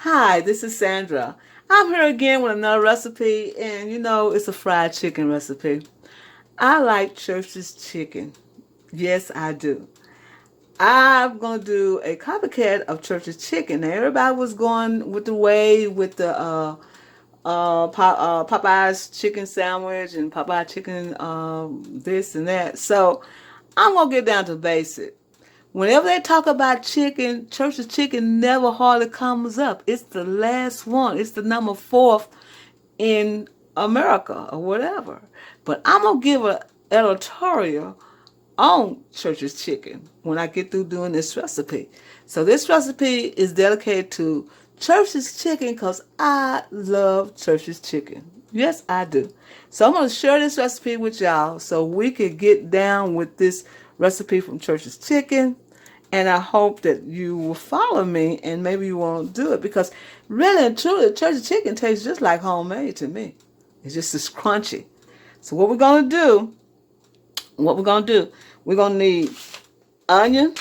Hi, this is Sandra. I'm here again with another recipe, and it's a fried chicken recipe. I like Church's chicken. Yes, I do. I'm gonna do a copycat of Church's chicken. Now, everybody was going with the way with the Popeye's chicken sandwich and Popeye chicken this and that. So I'm gonna get down to basic. Whenever they talk about chicken, Church's chicken never hardly comes up. It's the last one. It's the number fourth in America or whatever. But I'm gonna give an editorial on Church's chicken when I get through doing this recipe. So this recipe is dedicated to Church's chicken because I love Church's chicken. Yes, I do. So I'm going to share this recipe with y'all so we can get down with this recipe from Church's chicken. And I hope that you will follow me and maybe you won't do it because really and truly, Church's chicken tastes just like homemade to me. It's just as crunchy. So what we're going to do, we're going to need onion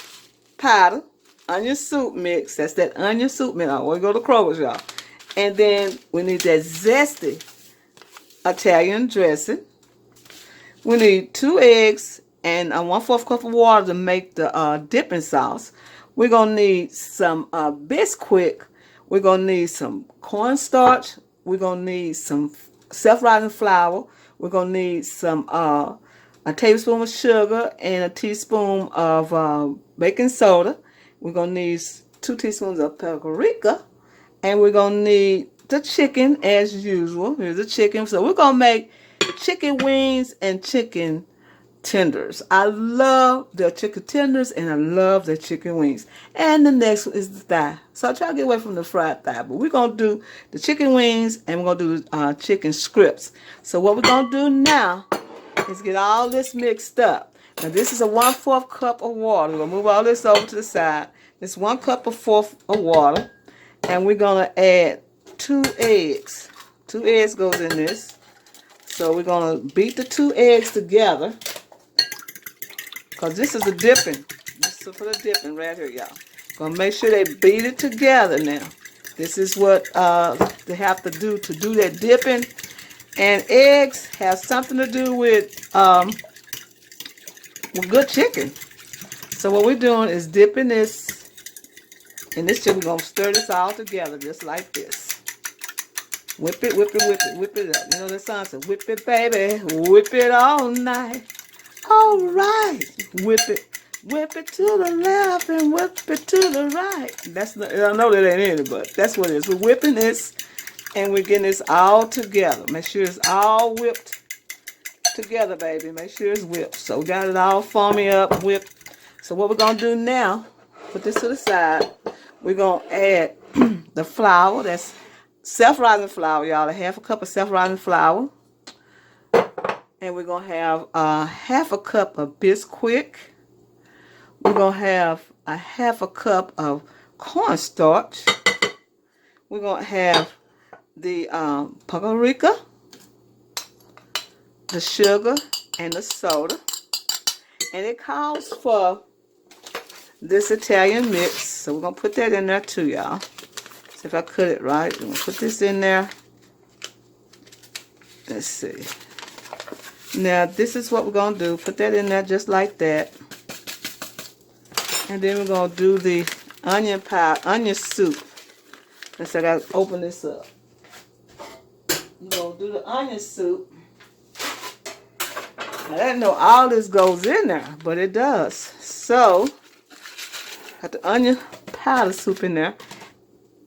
powder, onion soup mix. That's that onion soup mix. I want to go to Kroger's, y'all. And then we need that zesty Italian dressing. We need 2 eggs and a 1/4 cup of water to make the dipping sauce. We're going to need some Bisquick. We're going to need some cornstarch. We're going to need some self-rising flour. We're going to need some a tablespoon of sugar and a teaspoon of baking soda. We're going to need 2 teaspoons of paprika. And we're going to need the chicken as usual. Here's the chicken. So we're going to make chicken wings and chicken tenders. I love the chicken tenders and I love the chicken wings. And the next one is the thigh. So I try to get away from the fried thigh. But we're going to do the chicken wings and we're going to do chicken strips. So what we're going to do now is get all this mixed up. Now this is a 1/4 cup of water. We're going to move all this over to the side. This 1 cup of water. And we're going to add 2 eggs. 2 eggs goes in this. So we're going to beat the 2 eggs together. Because this is a dipping. This is for the dipping right here, y'all. Going to make sure they beat it together now. This is what they have to do that dipping. And eggs have something to do with good chicken. So what we're doing is dipping this in this chicken. We're going to stir this all together just like this. Whip it, whip it, whip it, whip it up. You know the song says, whip it, baby, whip it all night. All right. Whip it to the left and whip it to the right. That's not, I know that ain't it, but that's what it is. We're whipping this and we're getting this all together. Make sure it's all whipped together, baby. Make sure it's whipped. So we got it all foamy up, whipped. So what we're going to do now, put this to the side. We're going to add the flour. That's self-rising flour, y'all. A 1/2 cup of self-rising flour. And we're going to have a 1/2 cup of Bisquick. We're going to have a 1/2 cup of cornstarch. We're going to have the paprika, the sugar, and the soda. And it calls for this Italian mix. So we're going to put that in there too, y'all. See if I cut it right. We're going to put this in there. Let's see. Now, this is what we're going to do. Put that in there just like that. And then we're going to do the onion soup. Let's see, I got to open this up. We're going to do the onion soup. I didn't know all this goes in there, but it does. So, got the onion powder soup in there.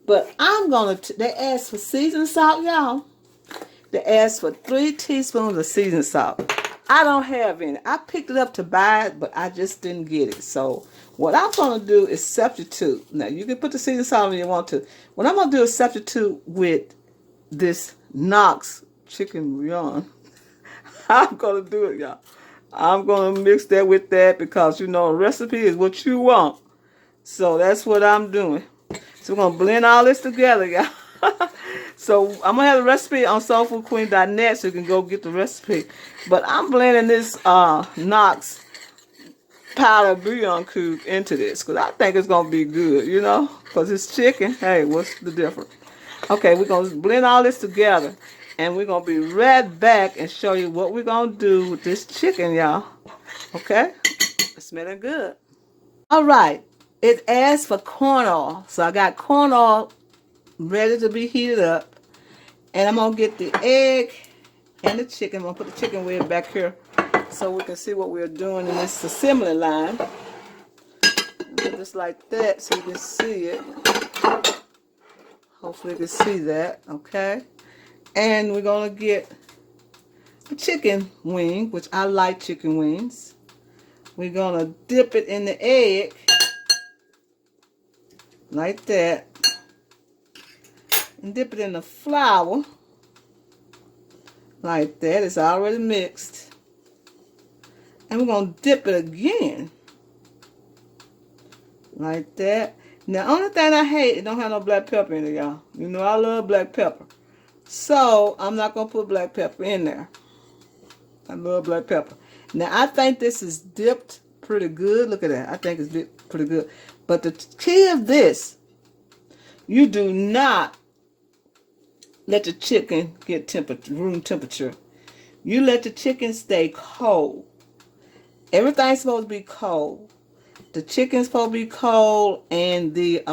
But I'm going to, they asked for seasoned salt, y'all. They asked for 3 teaspoons of seasoned salt. I don't have any. I picked it up to buy it, but I just didn't get it. So what I'm going to do is substitute. Now, you can put the seasoned salt when you want to. What I'm going to do is substitute with this Knox chicken bouillon. I'm going to do it, y'all. I'm going to mix that with that because, you know, a recipe is what you want. So that's what I'm doing. So we're going to blend all this together, y'all. So I'm going to have the recipe on soulfoodqueen.net so you can go get the recipe. But I'm blending this Knox powder bouillon cube into this because I think it's going to be good, you know, because it's chicken. Hey, what's the difference? Okay, we're going to blend all this together, and we're going to be right back and show you what we're going to do with this chicken, y'all. Okay? It's smelling good. All right. It asks for corn oil. So I got corn oil ready to be heated up. And I'm going to get the egg and the chicken. I'm going to put the chicken way back here so we can see what we're doing in this assembly line. Put this like that so you can see it. Hopefully you can see that. Okay. And we're going to get a chicken wing, which I like chicken wings. We're going to dip it in the egg like that. And dip it in the flour like that. It's already mixed. And we're going to dip it again like that. Now, the only thing I hate, it don't have no black pepper in it, y'all. You know I love black pepper. So, I'm not going to put black pepper in there. I love black pepper. Now, I think this is dipped pretty good. Look at that. I think it's dipped pretty good. But the key of this, you do not let the chicken get room temperature. You let the chicken stay cold. Everything's supposed to be cold. The chicken's supposed to be cold, and the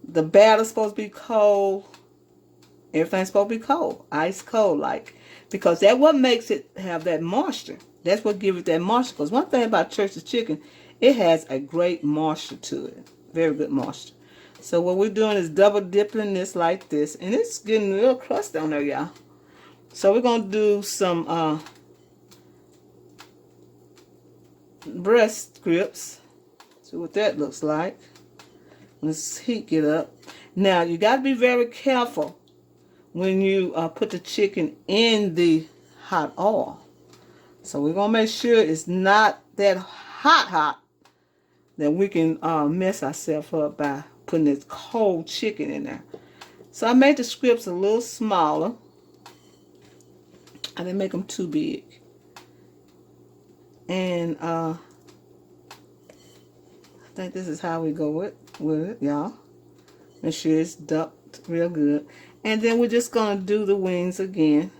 batter's supposed to be cold. Everything's supposed to be cold, ice cold, like, because that's what makes it have that moisture. That's what gives it that moisture. Because one thing about Church's chicken, it has a great moisture to it, very good moisture. So what we're doing is double dipping this like this, and it's getting a little crust on there, y'all. So we're gonna do some breast strips. See what that looks like. Let's heat it up. Now you got to be very careful when you put the chicken in the hot oil. So we're gonna make sure it's not that hot that we can mess ourselves up by putting this cold chicken in there. So I made the strips a little smaller. I didn't make them too big. And I think this is how we go with it, y'all. Make sure it's ducked real good. And then we're just going to do the wings again.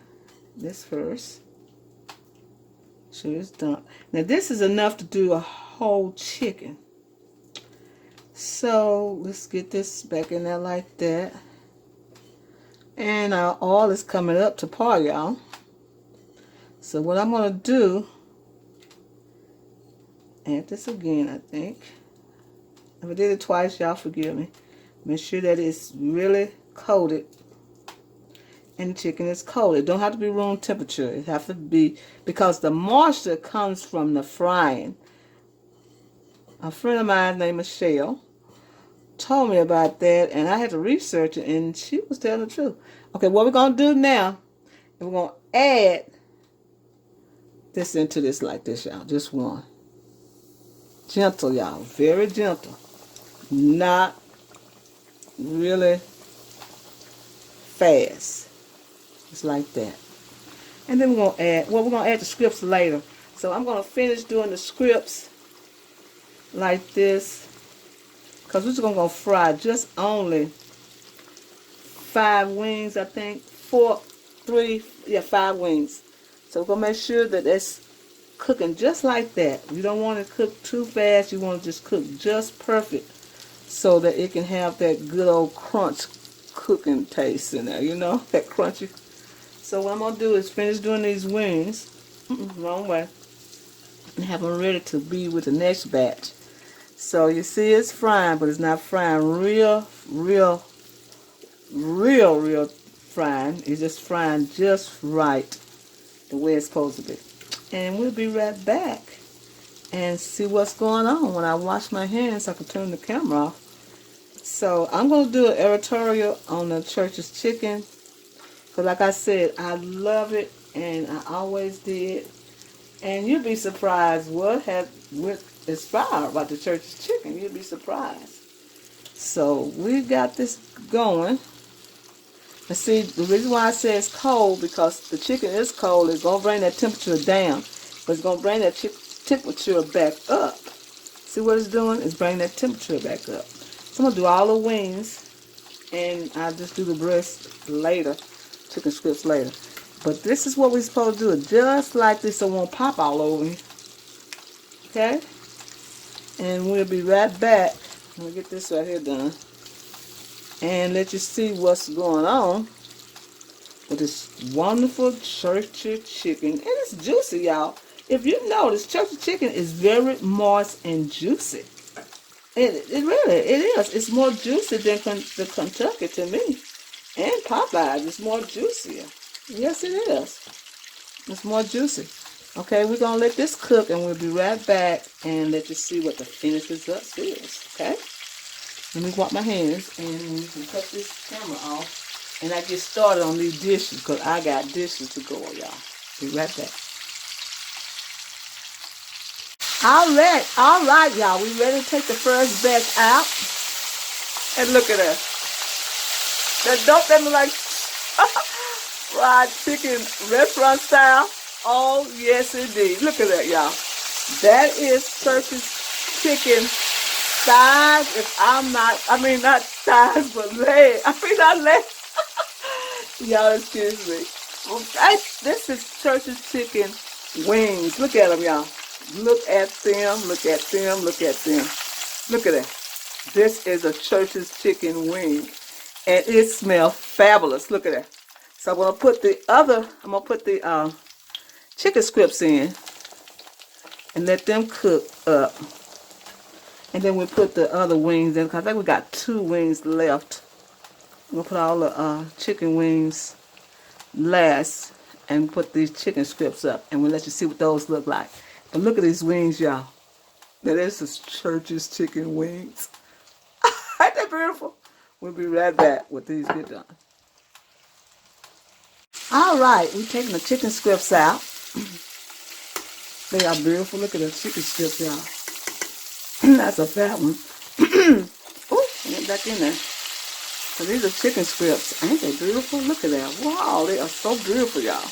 This first. Sure it's done. Now this is enough to do a whole chicken. So let's get this back in there like that. And our oil is coming up to par, y'all. So what I'm going to do, add this again, I think. If I did it twice, y'all forgive me. Make sure that it's really coated. And the chicken is cold. It don't have to be room temperature. It have to be, because the moisture comes from the frying. A friend of mine named Michelle told me about that, and I had to research it, and she was telling the truth. Okay, what we're going to do now, we're going to add this into this like this, y'all. Just one. Gentle, y'all. Very gentle. Not really fast. Just like that. And then we're going to add, well, we're going to add the scripts later. So I'm going to finish doing the scripts like this, because we're just going to fry just only 5 wings, I think. 5 wings. So we're going to make sure that it's cooking just like that. You don't want to cook too fast. You want to just cook just perfect so that it can have that good old crunch cooking taste in there, you know, that crunchy. So what I'm going to do is finish doing these wings, wrong way, and have them ready to be with the next batch. So you see it's frying, but it's not frying real frying. It's just frying just right, the way it's supposed to be. And we'll be right back and see what's going on when I wash my hands so I can turn the camera off. So I'm going to do an editorial on the Church's chicken. Because like I said, I love it, and I always did. And you'd be surprised what inspired about the Church's chicken. You'd be surprised. So we got this going. And see, the reason why I say it's cold, because the chicken is cold. It's going to bring that temperature down. But it's going to bring that temperature temperature back up. See what it's doing? It's bringing that temperature back up. So I'm going to do all the wings, and I'll just do the breast later, chicken strips later. But this is what we're supposed to do, just like this so it won't pop all over you. Okay? And we'll be right back. Let me get this right here done. And let you see what's going on with this wonderful churchy chicken. And it's juicy, y'all. If you notice, churchy chicken is very moist and juicy. It really, it is. It's more juicy than the Kentucky to me. And Popeyes, it's more juicier. Yes, it is. It's more juicy. Okay, we're going to let this cook, and we'll be right back and let you see what the finished result is. Okay? Let me wash my hands, and we can cut this camera off. And I get started on these dishes, because I got dishes to go, y'all. Be right back. All right, y'all. We ready to take the first batch out. And look at that. That don't that look like fried chicken restaurant style? Oh, yes, indeed. Look at that, y'all. That is Church's chicken thighs. If I'm not, not thighs, but legs. Not legs. Y'all, excuse me. Okay, this is Church's chicken wings. Look at them, y'all. Look at them. Look at them. Look at them. Look at that. This is a Church's chicken wing. And it smells fabulous. Look at that. So I'm going to put the chicken strips in and let them cook up. And then we put the other wings in, because I think we got 2 wings left. I'm going to put all the chicken wings last and put these chicken strips up. And we'll let you see what those look like. But look at these wings, y'all. Now this is Church's chicken wings. Ain't that beautiful? We'll be right back with these get done. All right, we're taking the chicken strips out. They are beautiful. Look at the chicken strips, y'all. That's a fat one. Ooh, get back in there. So these are chicken strips. Ain't they beautiful? Look at that. Wow, they are so beautiful, y'all.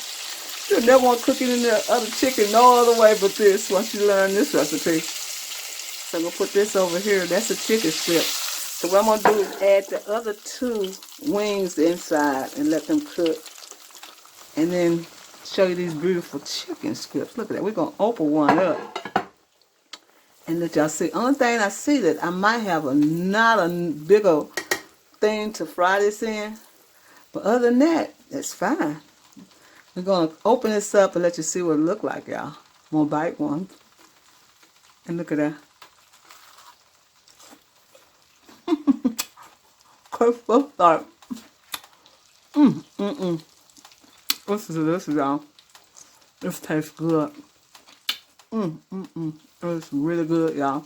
You'll never want cooking in the other chicken no other way but this once you learn this recipe. So I'm going to put this over here. That's a chicken strip. So what I'm going to do is add the other 2 wings inside and let them cook. And then show you these beautiful chicken strips. Look at that. We're going to open one up and let y'all see. Only thing I see that I might have not a bigger thing to fry this in. But other than that, it's fine. We're going to open this up and let you see what it look like, y'all. I'm going to bite one. And look at that. First start. This is delicious, y'all. This tastes good. It's really good, y'all.